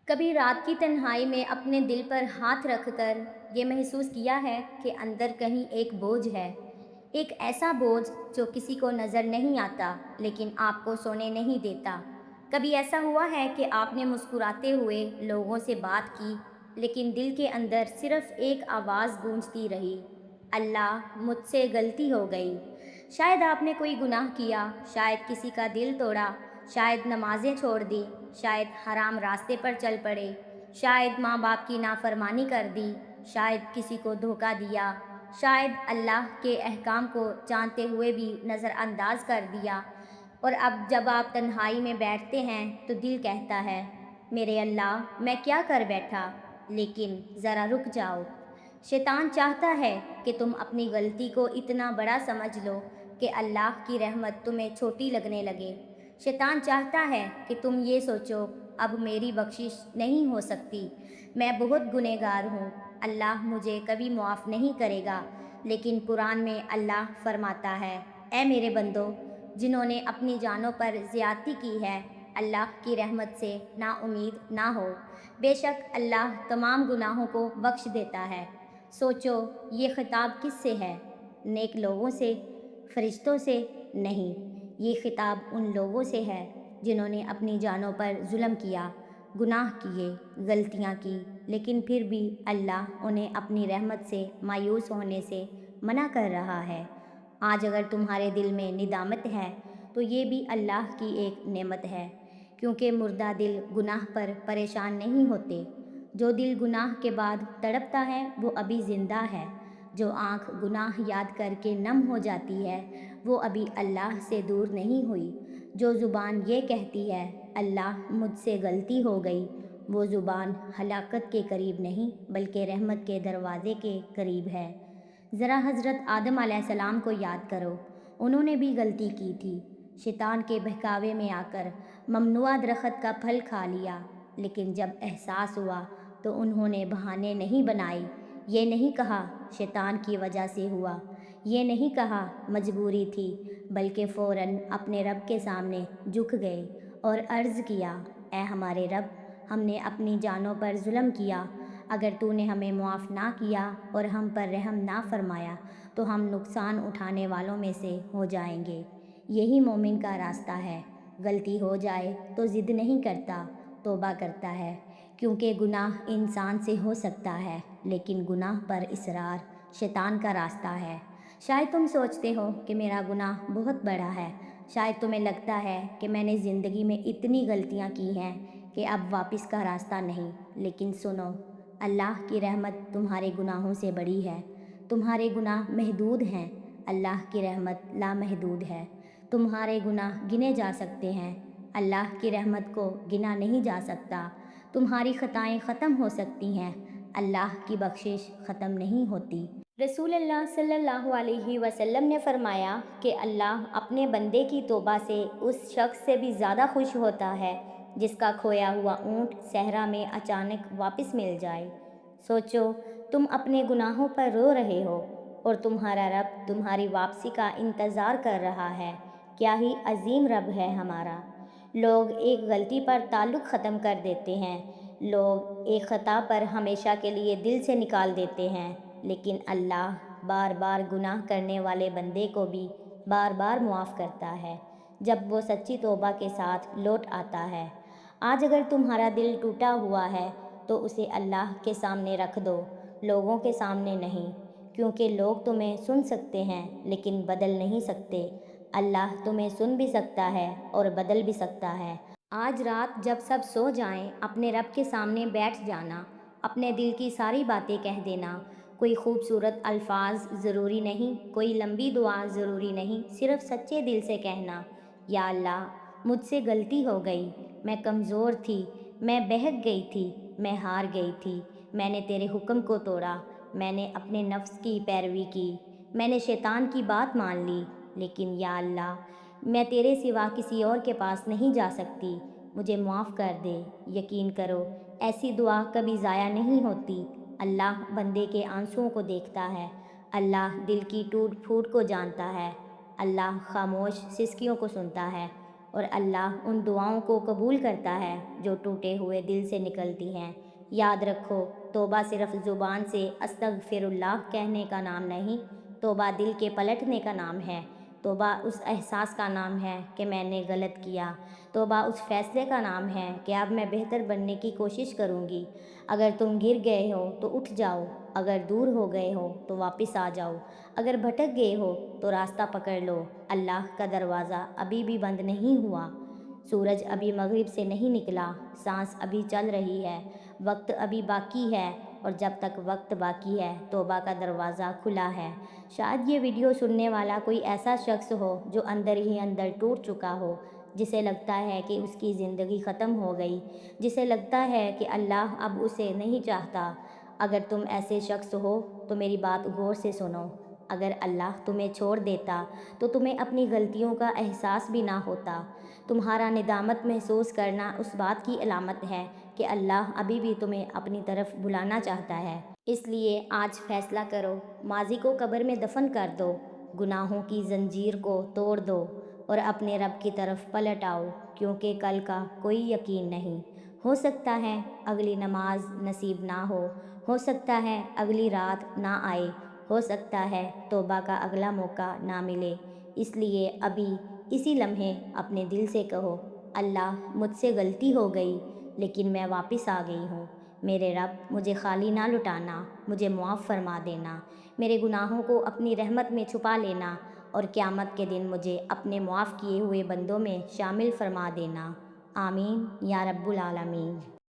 کبھی رات کی تنہائی میں اپنے دل پر ہاتھ رکھ کر یہ محسوس کیا ہے کہ اندر کہیں ایک بوجھ ہے، ایک ایسا بوجھ جو کسی کو نظر نہیں آتا لیکن آپ کو سونے نہیں دیتا۔ کبھی ایسا ہوا ہے کہ آپ نے مسکراتے ہوئے لوگوں سے بات کی لیکن دل کے اندر صرف ایک آواز گونجتی رہی، اللہ مجھ سے غلطی ہو گئی۔ شاید آپ نے کوئی گناہ کیا، شاید کسی کا دل توڑا، شاید نمازیں چھوڑ دی، شاید حرام راستے پر چل پڑے، شاید ماں باپ کی نافرمانی کر دی، شاید کسی کو دھوکہ دیا، شاید اللہ کے احکام کو جانتے ہوئے بھی نظر انداز کر دیا۔ اور اب جب آپ تنہائی میں بیٹھتے ہیں تو دل کہتا ہے، میرے اللہ میں کیا کر بیٹھا؟ لیکن ذرا رک جاؤ۔ شیطان چاہتا ہے کہ تم اپنی غلطی کو اتنا بڑا سمجھ لو کہ اللہ کی رحمت تمہیں چھوٹی لگنے لگے۔ شیطان چاہتا ہے کہ تم یہ سوچو، اب میری بخشش نہیں ہو سکتی، میں بہت گنہگار ہوں، اللہ مجھے کبھی معاف نہیں کرے گا۔ لیکن قرآن میں اللہ فرماتا ہے، اے میرے بندو، جنہوں نے اپنی جانوں پر زیادتی کی ہے، اللہ کی رحمت سے نا امید نہ ہو، بے شک اللہ تمام گناہوں کو بخش دیتا ہے۔ سوچو یہ خطاب کس سے ہے؟ نیک لوگوں سے، فرشتوں سے؟ نہیں، یہ خطاب ان لوگوں سے ہے جنہوں نے اپنی جانوں پر ظلم کیا، گناہ کیے، غلطیاں کی، لیکن پھر بھی اللہ انہیں اپنی رحمت سے مایوس ہونے سے منع کر رہا ہے۔ آج اگر تمہارے دل میں ندامت ہے تو یہ بھی اللہ کی ایک نعمت ہے، کیونکہ مردہ دل گناہ پر پریشان نہیں ہوتے۔ جو دل گناہ کے بعد تڑپتا ہے وہ ابھی زندہ ہے، جو آنکھ گناہ یاد کر کے نم ہو جاتی ہے وہ ابھی اللہ سے دور نہیں ہوئی، جو زبان یہ کہتی ہے اللہ مجھ سے غلطی ہو گئی، وہ زبان ہلاکت کے قریب نہیں بلکہ رحمت کے دروازے کے قریب ہے۔ ذرا حضرت آدم علیہ السلام کو یاد کرو، انہوں نے بھی غلطی کی تھی، شیطان کے بہکاوے میں آ کر ممنوعہ درخت کا پھل کھا لیا، لیکن جب احساس ہوا تو انہوں نے بہانے نہیں بنائے، یہ نہیں کہا شیطان کی وجہ سے ہوا، یہ نہیں کہا مجبوری تھی، بلکہ فوراً اپنے رب کے سامنے جھک گئے اور عرض کیا، اے ہمارے رب، ہم نے اپنی جانوں پر ظلم کیا، اگر تو نے ہمیں معاف نہ کیا اور ہم پر رحم نہ فرمایا تو ہم نقصان اٹھانے والوں میں سے ہو جائیں گے۔ یہی مومن کا راستہ ہے، غلطی ہو جائے تو ضد نہیں کرتا، توبہ کرتا ہے، کیونکہ گناہ انسان سے ہو سکتا ہے لیکن گناہ پر اصرار شیطان کا راستہ ہے۔ شاید تم سوچتے ہو کہ میرا گناہ بہت بڑا ہے، شاید تمہیں لگتا ہے کہ میں نے زندگی میں اتنی غلطیاں کی ہیں کہ اب واپس کا راستہ نہیں، لیکن سنو، اللہ کی رحمت تمہارے گناہوں سے بڑی ہے۔ تمہارے گناہ محدود ہیں، اللہ کی رحمت لامحدود ہے۔ تمہارے گناہ گنے جا سکتے ہیں، اللہ کی رحمت کو گنا نہیں جا سکتا۔ تمہاری خطائیں ختم ہو سکتی ہیں، اللہ کی بخشش ختم نہیں ہوتی۔ رسول اللہ صلی اللہ علیہ وسلم نے فرمایا کہ اللہ اپنے بندے کی توبہ سے اس شخص سے بھی زیادہ خوش ہوتا ہے جس کا کھویا ہوا اونٹ صحرا میں اچانک واپس مل جائے۔ سوچو، تم اپنے گناہوں پر رو رہے ہو اور تمہارا رب تمہاری واپسی کا انتظار کر رہا ہے۔ کیا ہی عظیم رب ہے ہمارا۔ لوگ ایک غلطی پر تعلق ختم کر دیتے ہیں، لوگ ایک خطا پر ہمیشہ کے لیے دل سے نکال دیتے ہیں، لیکن اللہ بار بار گناہ کرنے والے بندے کو بھی بار بار معاف کرتا ہے جب وہ سچی توبہ کے ساتھ لوٹ آتا ہے۔ آج اگر تمہارا دل ٹوٹا ہوا ہے تو اسے اللہ کے سامنے رکھ دو، لوگوں کے سامنے نہیں، کیونکہ لوگ تمہیں سن سکتے ہیں لیکن بدل نہیں سکتے۔ اللہ تمہیں سن بھی سکتا ہے اور بدل بھی سکتا ہے۔ آج رات جب سب سو جائیں، اپنے رب کے سامنے بیٹھ جانا، اپنے دل کی ساری باتیں کہہ دینا۔ کوئی خوبصورت الفاظ ضروری نہیں، کوئی لمبی دعا ضروری نہیں، صرف سچے دل سے کہنا، یا اللہ مجھ سے غلطی ہو گئی، میں کمزور تھی، میں بہک گئی تھی، میں ہار گئی تھی، میں نے تیرے حکم کو توڑا، میں نے اپنے نفس کی پیروی کی، میں نے شیطان کی بات مان لی، لیکن یا اللہ میں تیرے سوا کسی اور کے پاس نہیں جا سکتی، مجھے معاف کر دے۔ یقین کرو ایسی دعا کبھی ضائع نہیں ہوتی۔ اللہ بندے کے آنسوؤں کو دیکھتا ہے، اللہ دل کی ٹوٹ پھوٹ کو جانتا ہے، اللہ خاموش سسکیوں کو سنتا ہے۔ اور اللہ ان دعاؤں کو قبول کرتا ہے جو ٹوٹے ہوئے دل سے نکلتی ہیں۔ یاد رکھو، توبہ صرف زبان سے استغفر اللہ کہنے کا نام نہیں، توبہ دل کے پلٹنے کا نام ہے۔ توبہ اس احساس کا نام ہے کہ میں نے غلط کیا۔ توبہ اس فیصلے کا نام ہے کہ اب میں بہتر بننے کی کوشش کروں گی۔ اگر تم گر گئے ہو تو اٹھ جاؤ، اگر دور ہو گئے ہو تو واپس آ جاؤ، اگر بھٹک گئے ہو تو راستہ پکڑ لو۔ اللہ کا دروازہ ابھی بھی بند نہیں ہوا، سورج ابھی مغرب سے نہیں نکلا، سانس ابھی چل رہی ہے، وقت ابھی باقی ہے، اور جب تک وقت باقی ہے توبہ کا دروازہ کھلا ہے۔ شاید یہ ویڈیو سننے والا کوئی ایسا شخص ہو جو اندر ہی اندر ٹوٹ چکا ہو، جسے لگتا ہے کہ اس کی زندگی ختم ہو گئی، جسے لگتا ہے کہ اللہ اب اسے نہیں چاہتا۔ اگر تم ایسے شخص ہو تو میری بات غور سے سنو۔ اگر اللہ تمہیں چھوڑ دیتا تو تمہیں اپنی غلطیوں کا احساس بھی نہ ہوتا۔ تمہارا ندامت محسوس کرنا اس بات کی علامت ہے کہ اللہ ابھی بھی تمہیں اپنی طرف بلانا چاہتا ہے۔ اس لیے آج فیصلہ کرو، ماضی کو قبر میں دفن کر دو، گناہوں کی زنجیر کو توڑ دو اور اپنے رب کی طرف پلٹ آؤ، کیونکہ کل کا کوئی یقین نہیں۔ ہو سکتا ہے اگلی نماز نصیب نہ ہو سکتا ہے اگلی رات نہ آئے، ہو سکتا ہے توبہ کا اگلا موقع نہ ملے۔ اس لیے ابھی اسی لمحے اپنے دل سے کہو، اللہ مجھ سے غلطی ہو گئی لیکن میں واپس آ گئی ہوں۔ میرے رب مجھے خالی نہ لٹانا، مجھے معاف فرما دینا، میرے گناہوں کو اپنی رحمت میں چھپا لینا اور قیامت کے دن مجھے اپنے معاف کیے ہوئے بندوں میں شامل فرما دینا۔ آمین یا رب العالمین۔